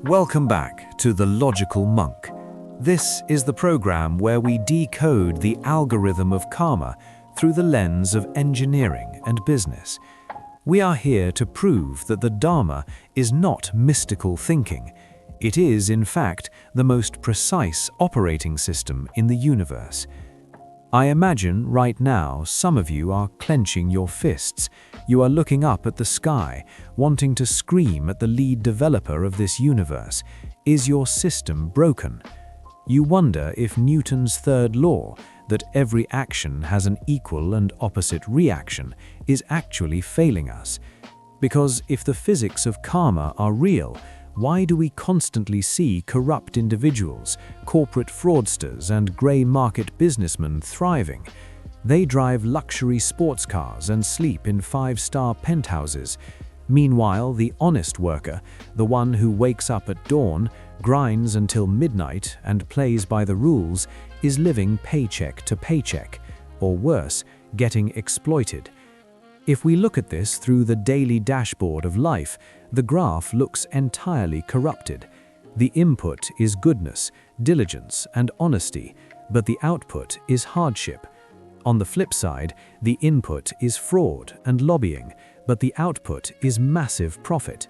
Welcome back to The Logical Monk. This is the program where we decode the algorithm of karma through the lens of engineering and business. We are here to prove that the Dharma is not mystical thinking. It is, in fact, the most precise operating system in the universe. I imagine right now some of you are clenching your fists. You are looking up at the sky, wanting to scream at the lead developer of this universe. Is your system broken? You wonder if Newton's third law, that every action has an equal and opposite reaction, is actually failing us. Because if the physics of karma are real, why do we constantly see corrupt individuals, corporate fraudsters, and grey market businessmen thriving? They drive luxury sports cars and sleep in five-star penthouses. Meanwhile, the honest worker, the one who wakes up at dawn, grinds until midnight, and plays by the rules, is living paycheck to paycheck, or worse, getting exploited. If we look at this through the daily dashboard of life, the graph looks entirely corrupted. The input is goodness, diligence, and honesty, but the output is hardship. On the flip side, the input is fraud and lobbying, but the output is massive profit.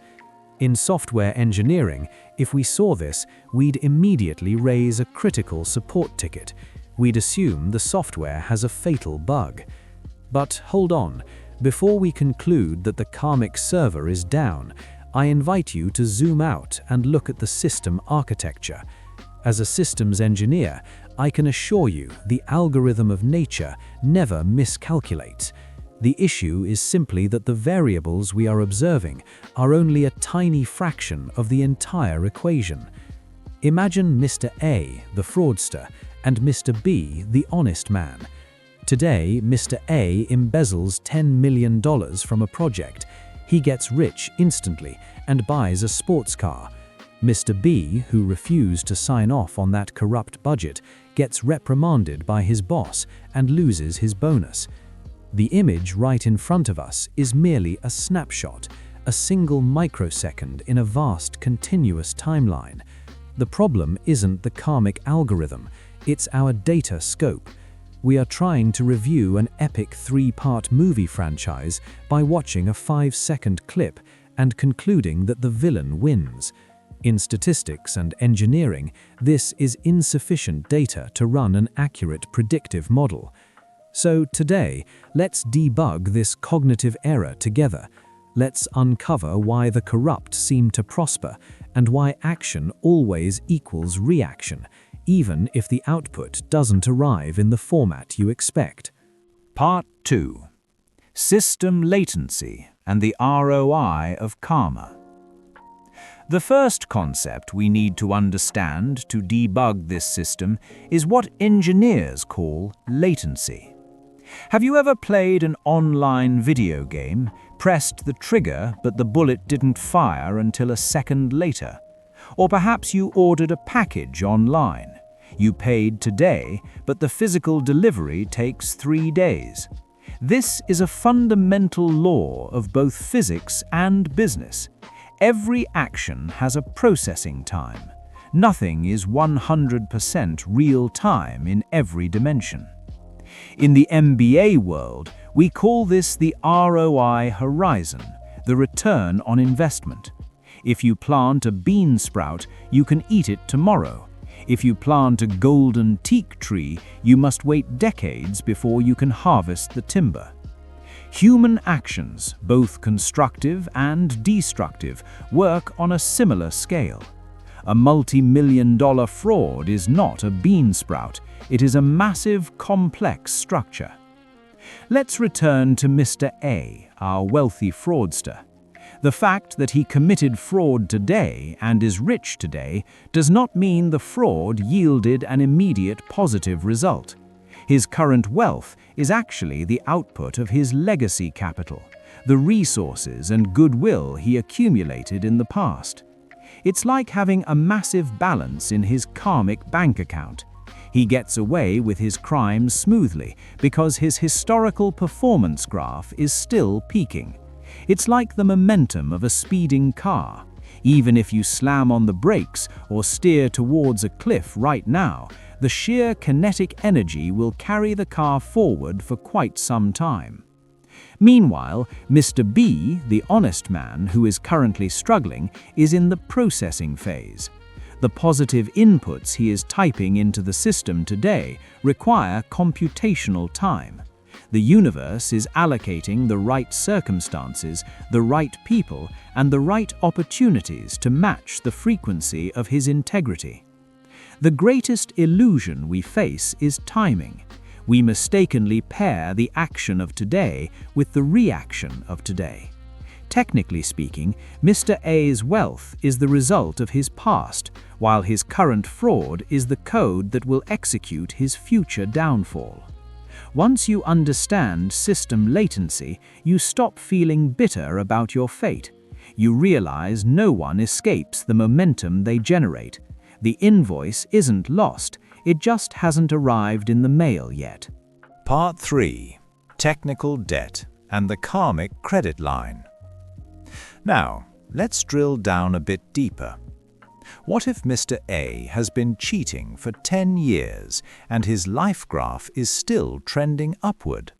In software engineering, if we saw this, we'd immediately raise a critical support ticket. We'd assume the software has a fatal bug. But hold on. Before we conclude that the Karmic server is down, I invite you to zoom out and look at the system architecture. As a systems engineer, I can assure you the algorithm of nature never miscalculates. The issue is simply that the variables we are observing are only a tiny fraction of the entire equation. Imagine Mr. A, the fraudster, and Mr. B, the honest man. Today, Mr. A embezzles $10 million from a project. He gets rich instantly and buys a sports car. Mr. B, who refused to sign off on that corrupt budget, gets reprimanded by his boss and loses his bonus. The image right in front of us is merely a snapshot, a single microsecond in a vast continuous timeline. The problem isn't the karmic algorithm, it's our data scope. We are trying to review an epic 3-part movie franchise by watching a 5-second clip and concluding that the villain wins. In statistics and engineering, this is insufficient data to run an accurate predictive model. So today, let's debug this cognitive error together. Let's uncover why the corrupt seem to prosper and why action always equals reaction, even if the output doesn't arrive in the format you expect. Part 2. System Latency and the ROI of Karma. The first concept we need to understand to debug this system is what engineers call latency. Have you ever played an online video game, pressed the trigger but the bullet didn't fire until a second later? Or perhaps you ordered a package online. You paid today, but the physical delivery takes 3 days. This is a fundamental law of both physics and business. Every action has a processing time. Nothing is 100% real time in every dimension. In the MBA world, we call this the ROI horizon, the return on investment. If you plant a bean sprout, you can eat it tomorrow. If you plant a golden teak tree, you must wait decades before you can harvest the timber. Human actions, both constructive and destructive, work on a similar scale. A multi-million-dollar fraud is not a bean sprout, it is a massive, complex structure. Let's return to Mr. A, our wealthy fraudster. The fact that he committed fraud today and is rich today does not mean the fraud yielded an immediate positive result. His current wealth is actually the output of his legacy capital, the resources and goodwill he accumulated in the past. It's like having a massive balance in his karmic bank account. He gets away with his crimes smoothly because his historical performance graph is still peaking. It's like the momentum of a speeding car. Even if you slam on the brakes or steer towards a cliff right now, the sheer kinetic energy will carry the car forward for quite some time. Meanwhile, Mr. B, the honest man who is currently struggling, is in the processing phase. The positive inputs he is typing into the system today require computational time. The universe is allocating the right circumstances, the right people, and the right opportunities to match the frequency of his integrity. The greatest illusion we face is timing. We mistakenly pair the action of today with the reaction of today. Technically speaking, Mr. A's wealth is the result of his past, while his current fraud is the code that will execute his future downfall. Once you understand system latency, you stop feeling bitter about your fate. You realize no one escapes the momentum they generate. The invoice isn't lost, it just hasn't arrived in the mail yet. Part 3. Technical Debt and the Karmic Credit Line. Now, let's drill down a bit deeper. What if Mr. A has been cheating for 10 years and his life graph is still trending upward?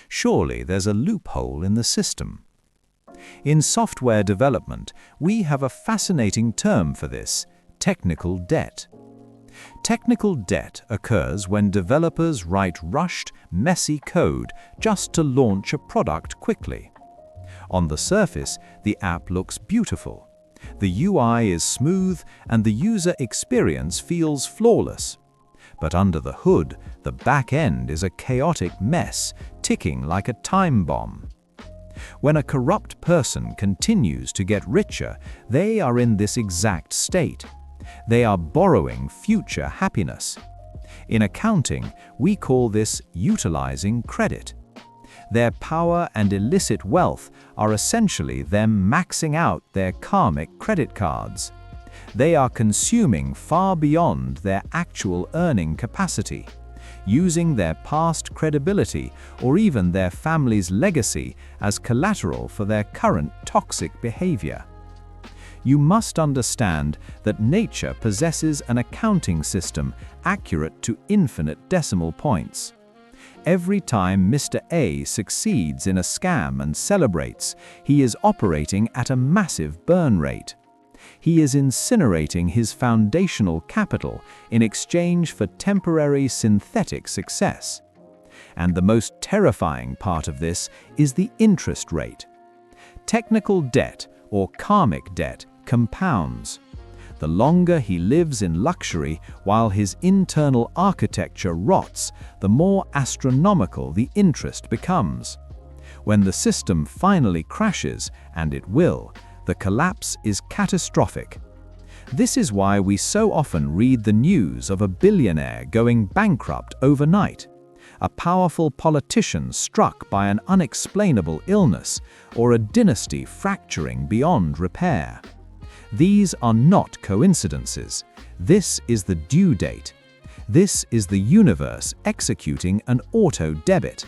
Surely there's a loophole in the system. In software development, we have a fascinating term for this: technical debt. Technical debt occurs when developers write rushed, messy code just to launch a product quickly. On the surface, the app looks beautiful. The UI is smooth and the user experience feels flawless. But under the hood, the back end is a chaotic mess, ticking like a time bomb. When a corrupt person continues to get richer, they are in this exact state. They are borrowing future happiness. In accounting, we call this utilizing credit. Their power and illicit wealth are essentially them maxing out their karmic credit cards. They are consuming far beyond their actual earning capacity, using their past credibility or even their family's legacy as collateral for their current toxic behavior. You must understand that nature possesses an accounting system accurate to infinite decimal points. Every time Mr. A succeeds in a scam and celebrates, he is operating at a massive burn rate. He is incinerating his foundational capital in exchange for temporary synthetic success. And the most terrifying part of this is the interest rate. Technical debt, or karmic debt, compounds. The longer he lives in luxury while his internal architecture rots, the more astronomical the interest becomes. When the system finally crashes, and it will, the collapse is catastrophic. This is why we so often read the news of a billionaire going bankrupt overnight, a powerful politician struck by an unexplainable illness, or a dynasty fracturing beyond repair. These are not coincidences. This is the due date. This is the universe executing an auto-debit.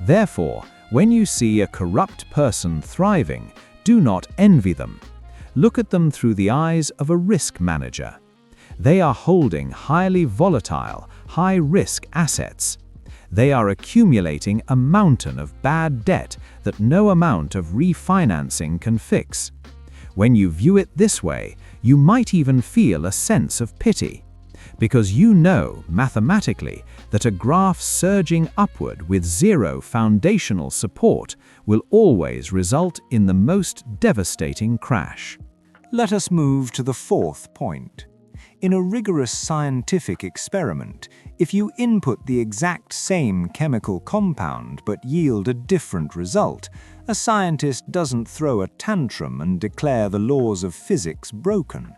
Therefore, when you see a corrupt person thriving, do not envy them. Look at them through the eyes of a risk manager. They are holding highly volatile, high-risk assets. They are accumulating a mountain of bad debt that no amount of refinancing can fix. When you view it this way, you might even feel a sense of pity, because you know mathematically that a graph surging upward with zero foundational support will always result in the most devastating crash. Let us move to the fourth point. In a rigorous scientific experiment, if you input the exact same chemical compound but yield a different result, a scientist doesn't throw a tantrum and declare the laws of physics broken.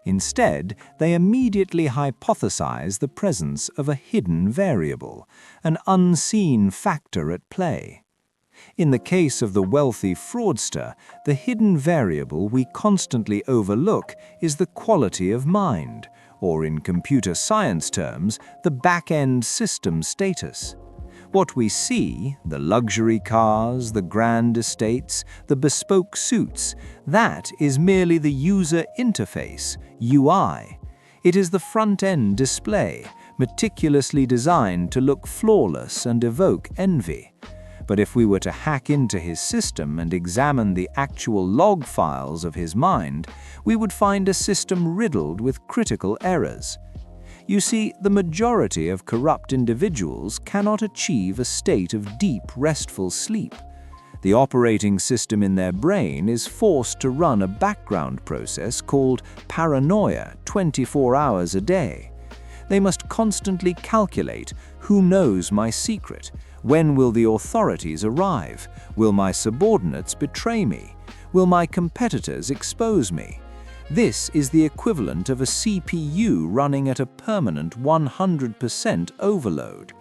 Instead, they immediately hypothesize the presence of a hidden variable, an unseen factor at play. In the case of the wealthy fraudster, the hidden variable we constantly overlook is the quality of mind, or in computer science terms, the back-end system status. What we see, the luxury cars, the grand estates, the bespoke suits, that is merely the user interface, UI. It is the front-end display, meticulously designed to look flawless and evoke envy. But if we were to hack into his system and examine the actual log files of his mind, we would find a system riddled with critical errors. You see, the majority of corrupt individuals cannot achieve a state of deep, restful sleep. The operating system in their brain is forced to run a background process called paranoia 24 hours a day. They must constantly calculate, who knows my secret? When will the authorities arrive? Will my subordinates betray me? Will my competitors expose me? This is the equivalent of a CPU running at a permanent 100% overload.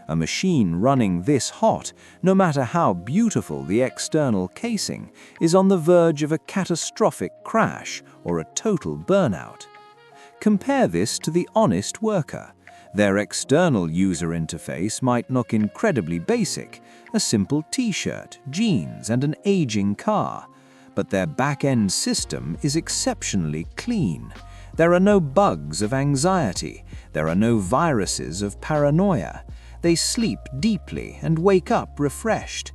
A machine running this hot, no matter how beautiful the external casing, is on the verge of a catastrophic crash or a total burnout. Compare this to the honest worker. Their external user interface might look incredibly basic, a simple t-shirt, jeans, and an aging car. But their back-end system is exceptionally clean. There are no bugs of anxiety. There are no viruses of paranoia. They sleep deeply and wake up refreshed.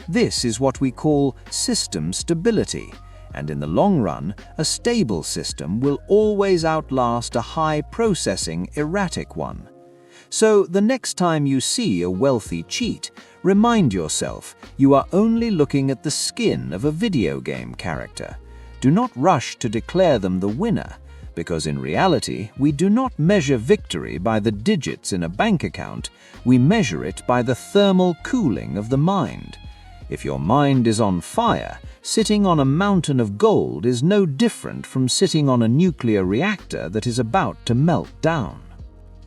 This is what we call system stability. And in the long run, a stable system will always outlast a high-processing, erratic one. So the next time you see a wealthy cheat, remind yourself you are only looking at the skin of a video game character. Do not rush to declare them the winner, because in reality, we do not measure victory by the digits in a bank account, we measure it by the thermal cooling of the mind. If your mind is on fire, sitting on a mountain of gold is no different from sitting on a nuclear reactor that is about to melt down.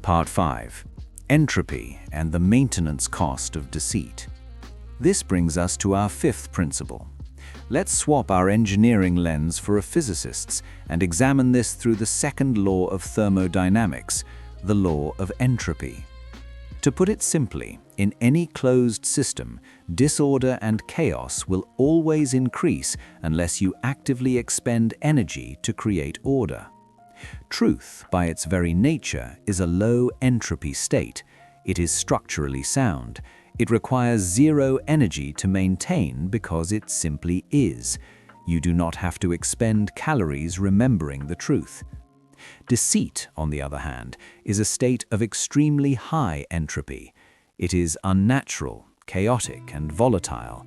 Part 5. Entropy and the maintenance cost of deceit. This brings us to our fifth principle. Let's swap our engineering lens for a physicist's and examine this through the second law of thermodynamics, the law of entropy. To put it simply, in any closed system, disorder and chaos will always increase unless you actively expend energy to create order. Truth, by its very nature, is a low entropy state. It is structurally sound. It requires zero energy to maintain because it simply is. You do not have to expend calories remembering the truth. Deceit, on the other hand, is a state of extremely high entropy. It is unnatural, chaotic, and volatile.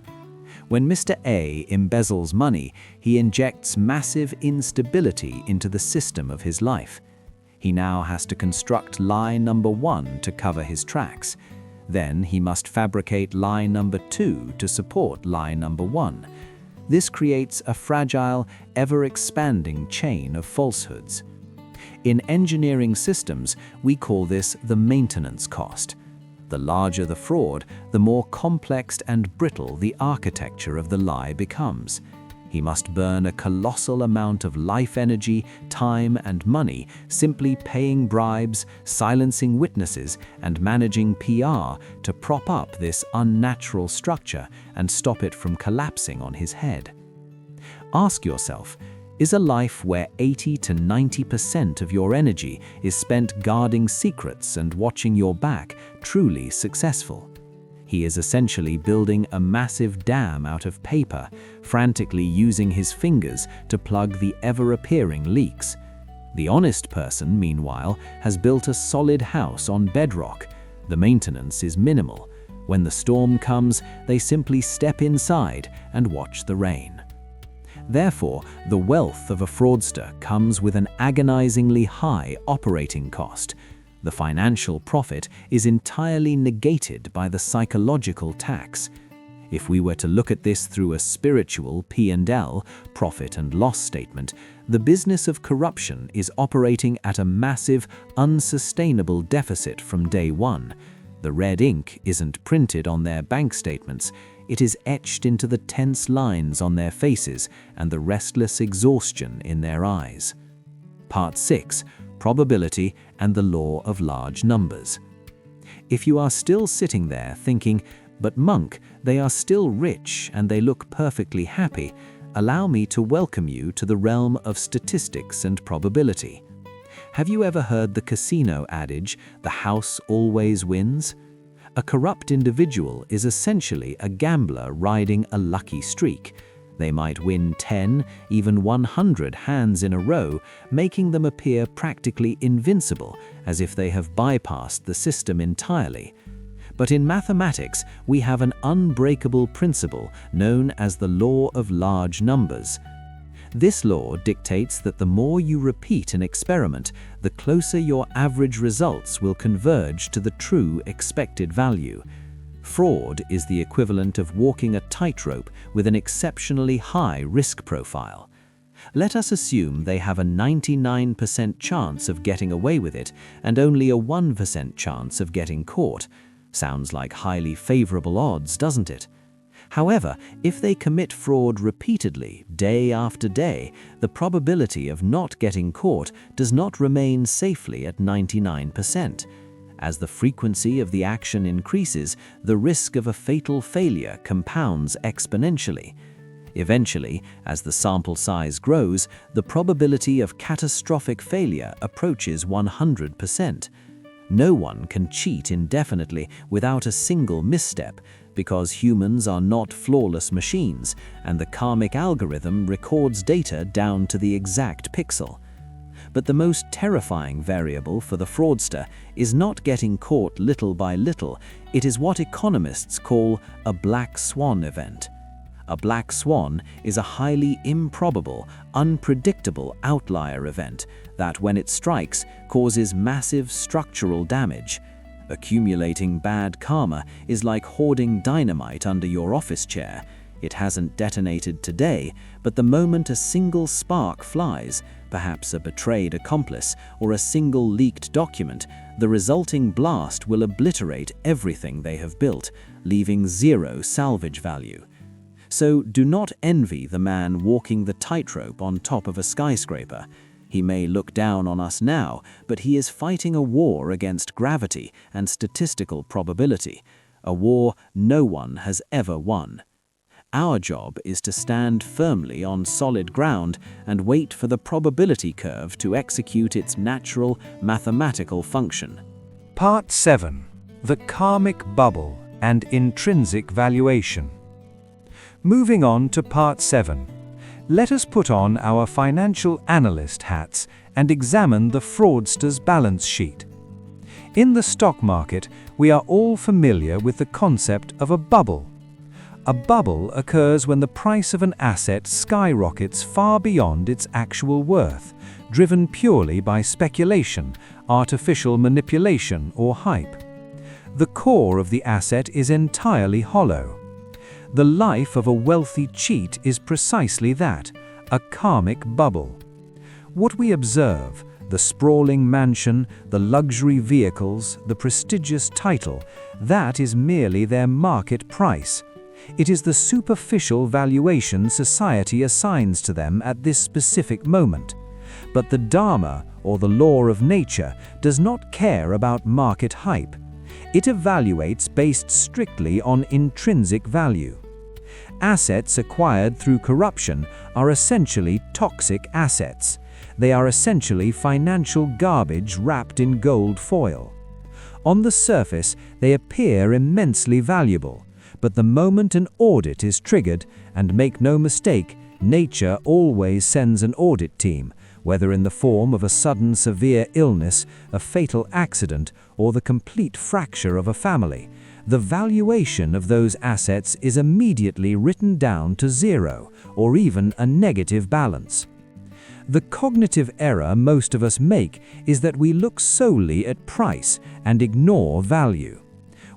When Mr. A embezzles money, he injects massive instability into the system of his life. He now has to construct lie number 1 to cover his tracks. Then he must fabricate lie number 2 to support lie number 1. This creates a fragile, ever-expanding chain of falsehoods. In engineering systems, we call this the maintenance cost. The larger the fraud, the more complex and brittle the architecture of the lie becomes. He must burn a colossal amount of life energy, time, and money simply paying bribes, silencing witnesses, and managing PR to prop up this unnatural structure and stop it from collapsing on his head. Ask yourself, is a life where 80 to 90% of your energy is spent guarding secrets and watching your back truly successful? He is essentially building a massive dam out of paper, frantically using his fingers to plug the ever-appearing leaks. The honest person, meanwhile, has built a solid house on bedrock. The maintenance is minimal. When the storm comes, they simply step inside and watch the rain. Therefore, the wealth of a fraudster comes with an agonizingly high operating cost. The financial profit is entirely negated by the psychological tax. If we were to look at this through a spiritual P&L, profit and loss statement, the business of corruption is operating at a massive, unsustainable deficit from day one. The red ink isn't printed on their bank statements. It is etched into the tense lines on their faces and the restless exhaustion in their eyes. Part 6. Probability and the law of large numbers. If you are still sitting there thinking, "But Monk, they are still rich and they look perfectly happy," allow me to welcome you to the realm of statistics and probability. Have you ever heard the casino adage, "The house always wins"? A corrupt individual is essentially a gambler riding a lucky streak. They might win 10, even 100 hands in a row, making them appear practically invincible, as if they have bypassed the system entirely. But in mathematics, we have an unbreakable principle known as the law of large numbers. This law dictates that the more you repeat an experiment, the closer your average results will converge to the true expected value. Fraud is the equivalent of walking a tightrope with an exceptionally high risk profile. Let us assume they have a 99% chance of getting away with it and only a 1% chance of getting caught. Sounds like highly favorable odds, doesn't it? However, if they commit fraud repeatedly, day after day, the probability of not getting caught does not remain safely at 99%. As the frequency of the action increases, the risk of a fatal failure compounds exponentially. Eventually, as the sample size grows, the probability of catastrophic failure approaches 100%. No one can cheat indefinitely without a single misstep, because humans are not flawless machines, and the Karmic algorithm records data down to the exact pixel. But the most terrifying variable for the fraudster is not getting caught little by little. It is what economists call a black swan event. A black swan is a highly improbable, unpredictable outlier event that, when it strikes, causes massive structural damage. Accumulating bad karma is like hoarding dynamite under your office chair. It hasn't detonated today, but the moment a single spark flies, perhaps a betrayed accomplice or a single leaked document, the resulting blast will obliterate everything they have built, leaving zero salvage value. So do not envy the man walking the tightrope on top of a skyscraper. He may look down on us now, but he is fighting a war against gravity and statistical probability, a war no one has ever won. Our job is to stand firmly on solid ground and wait for the probability curve to execute its natural mathematical function. Part 7. The Karmic Bubble and Intrinsic Valuation. Moving on to Part 7. Let us put on our financial analyst hats and examine the fraudster's balance sheet. In the stock market, we are all familiar with the concept of a bubble. A bubble occurs when the price of an asset skyrockets far beyond its actual worth, driven purely by speculation, artificial manipulation, or hype. The core of the asset is entirely hollow. The life of a wealthy cheat is precisely that, a karmic bubble. What we observe, the sprawling mansion, the luxury vehicles, the prestigious title, that is merely their market price. It is the superficial valuation society assigns to them at this specific moment. But the Dharma, or the law of nature, does not care about market hype. It evaluates based strictly on intrinsic value. Assets acquired through corruption are essentially toxic assets. They are essentially financial garbage wrapped in gold foil. On the surface, they appear immensely valuable, but the moment an audit is triggered, and make no mistake, nature always sends an audit team, whether in the form of a sudden severe illness, a fatal accident, or the complete fracture of a family, the valuation of those assets is immediately written down to zero, or even a negative balance. The cognitive error most of us make is that we look solely at price and ignore value.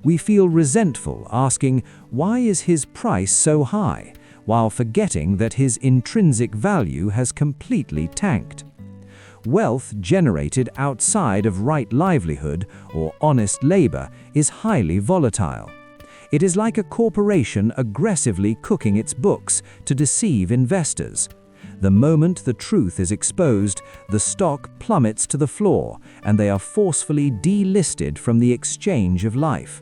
We feel resentful, asking, "Why is his price so high?" while forgetting that his intrinsic value has completely tanked. Wealth generated outside of right livelihood or honest labor is highly volatile. It is like a corporation aggressively cooking its books to deceive investors. The moment the truth is exposed, the stock plummets to the floor, and they are forcefully delisted from the exchange of life.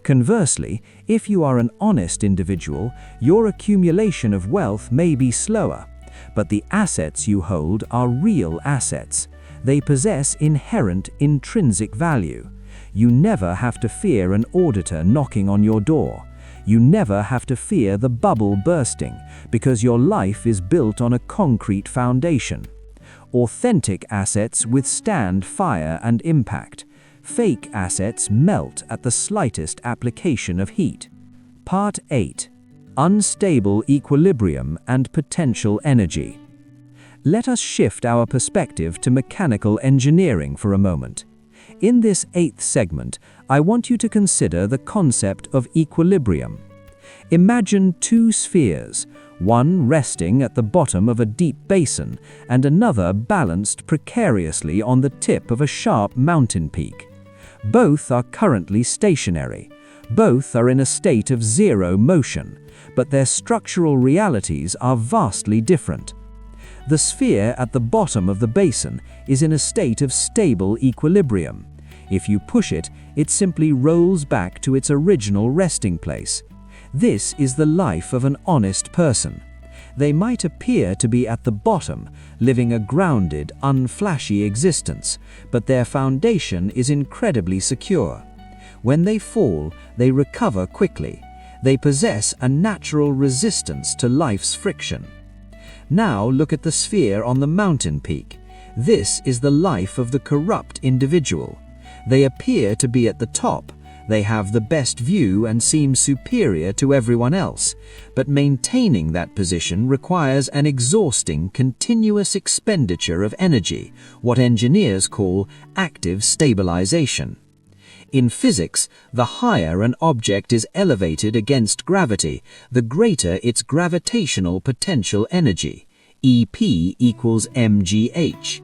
Conversely, if you are an honest individual, your accumulation of wealth may be slower, but the assets you hold are real assets. They possess inherent intrinsic value. You never have to fear an auditor knocking on your door. You never have to fear the bubble bursting, because your life is built on a concrete foundation. Authentic assets withstand fire and impact. Fake assets melt at the slightest application of heat. Part 8. Unstable equilibrium and potential energy. Let us shift our perspective to mechanical engineering for a moment. In this 8th segment, I want you to consider the concept of equilibrium. Imagine two spheres, one resting at the bottom of a deep basin and another balanced precariously on the tip of a sharp mountain peak. Both are currently stationary. Both are in a state of zero motion, but their structural realities are vastly different. The sphere at the bottom of the basin is in a state of stable equilibrium. If you push it, it simply rolls back to its original resting place. This is the life of an honest person. They might appear to be at the bottom, living a grounded, unflashy existence, but their foundation is incredibly secure. When they fall, they recover quickly. They possess a natural resistance to life's friction. Now look at the sphere on the mountain peak. This is the life of the corrupt individual. They appear to be at the top. They have the best view and seem superior to everyone else, but maintaining that position requires an exhausting, continuous expenditure of energy, what engineers call active stabilization. In physics, the higher an object is elevated against gravity, the greater its gravitational potential energy, EP equals mgh.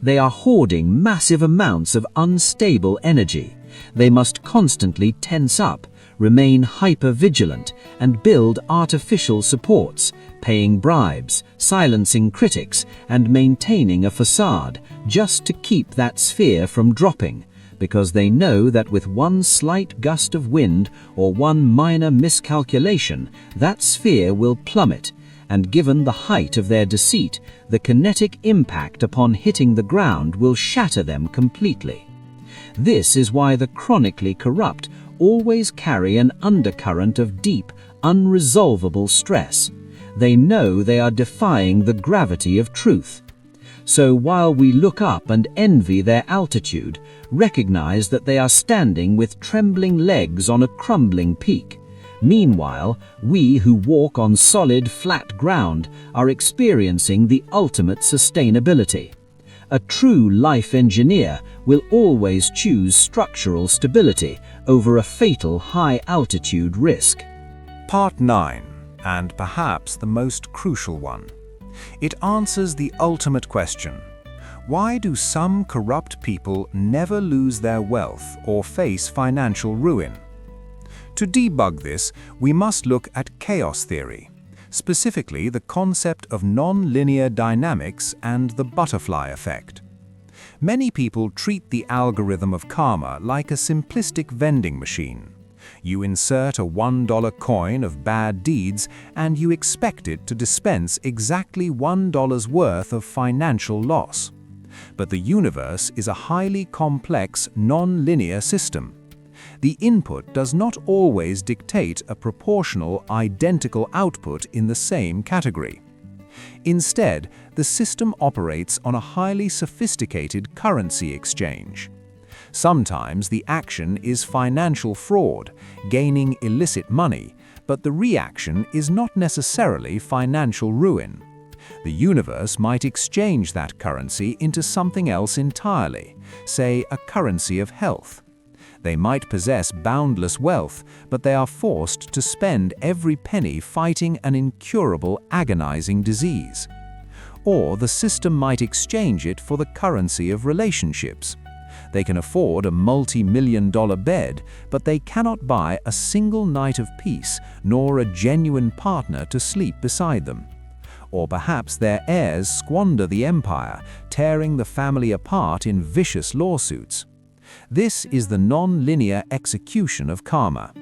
They are hoarding massive amounts of unstable energy. They must constantly tense up, remain hyper-vigilant, and build artificial supports, paying bribes, silencing critics, and maintaining a facade just to keep that sphere from dropping, because they know that with one slight gust of wind or one minor miscalculation, that sphere will plummet, and given the height of their deceit, the kinetic impact upon hitting the ground will shatter them completely. This is why the chronically corrupt always carry an undercurrent of deep, unresolvable stress. They know they are defying the gravity of truth. So while we look up and envy their altitude, recognize that they are standing with trembling legs on a crumbling peak. Meanwhile, we who walk on solid, flat ground are experiencing the ultimate sustainability. A true life engineer will always choose structural stability over a fatal high-altitude risk. Part 9, and perhaps the most crucial one. It answers the ultimate question. Why do some corrupt people never lose their wealth or face financial ruin? To debug this, we must look at chaos theory, specifically the concept of non-linear dynamics and the butterfly effect. Many people treat the algorithm of karma like a simplistic vending machine. You insert a $1 coin of bad deeds and you expect it to dispense exactly $1 worth of financial loss. But the universe is a highly complex, non-linear system. The input does not always dictate a proportional, identical output in the same category. Instead, the system operates on a highly sophisticated currency exchange. Sometimes the action is financial fraud, gaining illicit money, but the reaction is not necessarily financial ruin. The universe might exchange that currency into something else entirely, say a currency of health. They might possess boundless wealth, but they are forced to spend every penny fighting an incurable, agonizing disease. Or the system might exchange it for the currency of relationships. They can afford a multi-million-dollar bed, but they cannot buy a single night of peace, nor a genuine partner to sleep beside them. or perhaps their heirs squander the empire, tearing the family apart in vicious lawsuits. This is the non-linear execution of karma.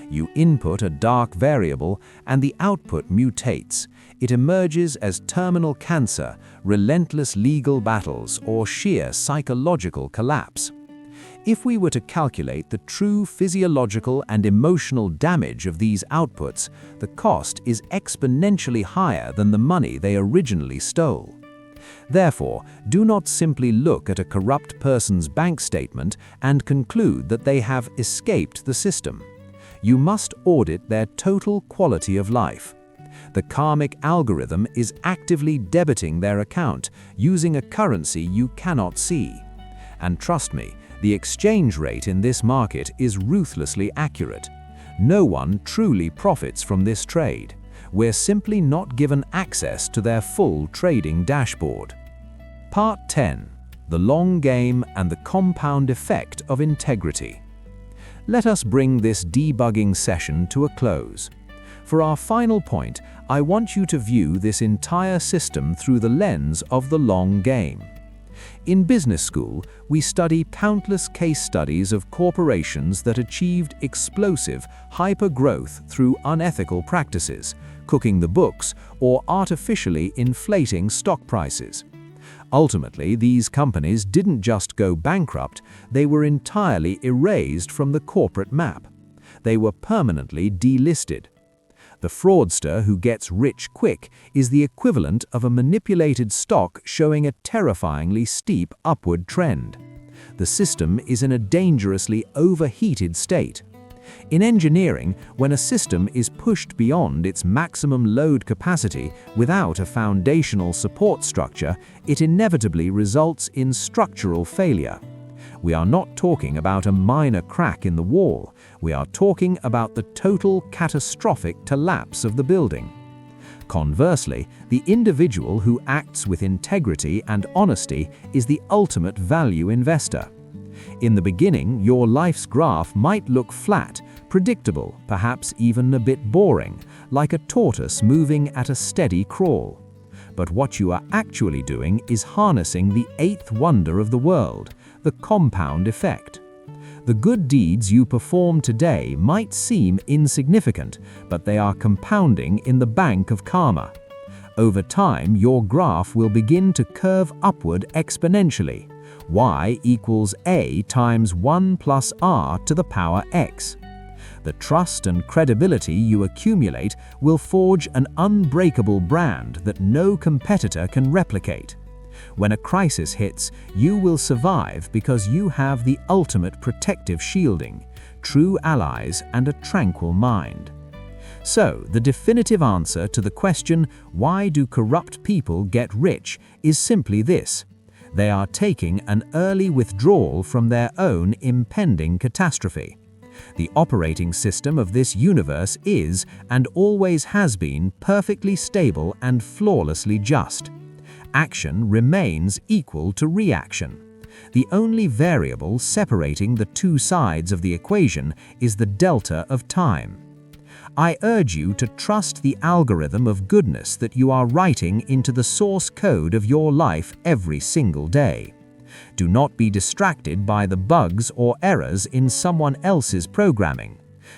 You input a dark variable and the output mutates. It emerges as terminal cancer, relentless legal battles, or sheer psychological collapse. If we were to calculate the true physiological and emotional damage of these outputs, the cost is exponentially higher than the money they originally stole. Therefore, do not simply look at a corrupt person's bank statement and conclude that they have escaped the system. You must audit their total quality of life. The karmic algorithm is actively debiting their account using a currency you cannot see. And trust me, the exchange rate in this market is ruthlessly accurate. No one truly profits from this trade. We're simply not given access to their full trading dashboard. Part 10. The long game and the compound effect of integrity. Let us bring this debugging session to a close. For our final point, I want you to view this entire system through the lens of the long game. In business school, we study countless case studies of corporations that achieved explosive hyper-growth through unethical practices, cooking the books, or artificially inflating stock prices. Ultimately, these companies didn't just go bankrupt, they were entirely erased from the corporate map. They were permanently delisted. The fraudster who gets rich quick is the equivalent of a manipulated stock showing a terrifyingly steep upward trend. The system is in a dangerously overheated state. In engineering, when a system is pushed beyond its maximum load capacity without a foundational support structure, it inevitably results in structural failure. We are not talking about a minor crack in the wall. We are talking about the total catastrophic collapse of the building. Conversely, the individual who acts with integrity and honesty is the ultimate value investor. In the beginning, your life's graph might look flat, predictable, perhaps even a bit boring, like a tortoise moving at a steady crawl. But what you are actually doing is harnessing the eighth wonder of the world, the compound effect. The good deeds you perform today might seem insignificant, but they are compounding in the bank of karma. Over time, your graph will begin to curve upward exponentially. Y equals A times 1 plus R to the power X. The trust and credibility you accumulate will forge an unbreakable brand that no competitor can replicate. When a crisis hits, you will survive because you have the ultimate protective shielding, true allies, and a tranquil mind. So, the definitive answer to the question, why do corrupt people get rich, is simply this: they are taking an early withdrawal from their own impending catastrophe. The operating system of this universe is, and always has been, perfectly stable and flawlessly just. Action remains equal to reaction. The only variable separating the two sides of the equation is the delta of time. I urge you to trust the algorithm of goodness that you are writing into the source code of your life every single day. Do not be distracted by the bugs or errors in someone else's programming.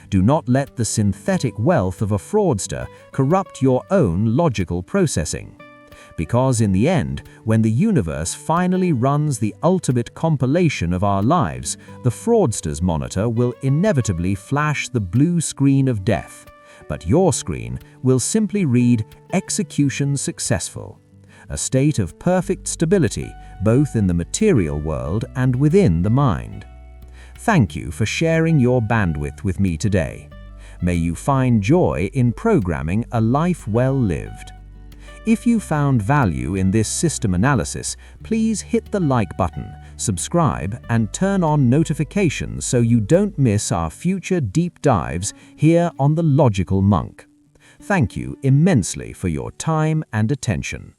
Do not let the synthetic wealth of a fraudster corrupt your own logical processing. Because in the end, when the universe finally runs the ultimate compilation of our lives, the fraudster's monitor will inevitably flash the blue screen of death. But your screen will simply read "Execution successful," a state of perfect stability both in the material world and within the mind. Thank you for sharing your bandwidth with me today. May you find joy in programming a life well lived. If you found value in this system analysis, please hit the like button, subscribe, and turn on notifications so you don't miss our future deep dives here on The Logical Monk. Thank you immensely for your time and attention.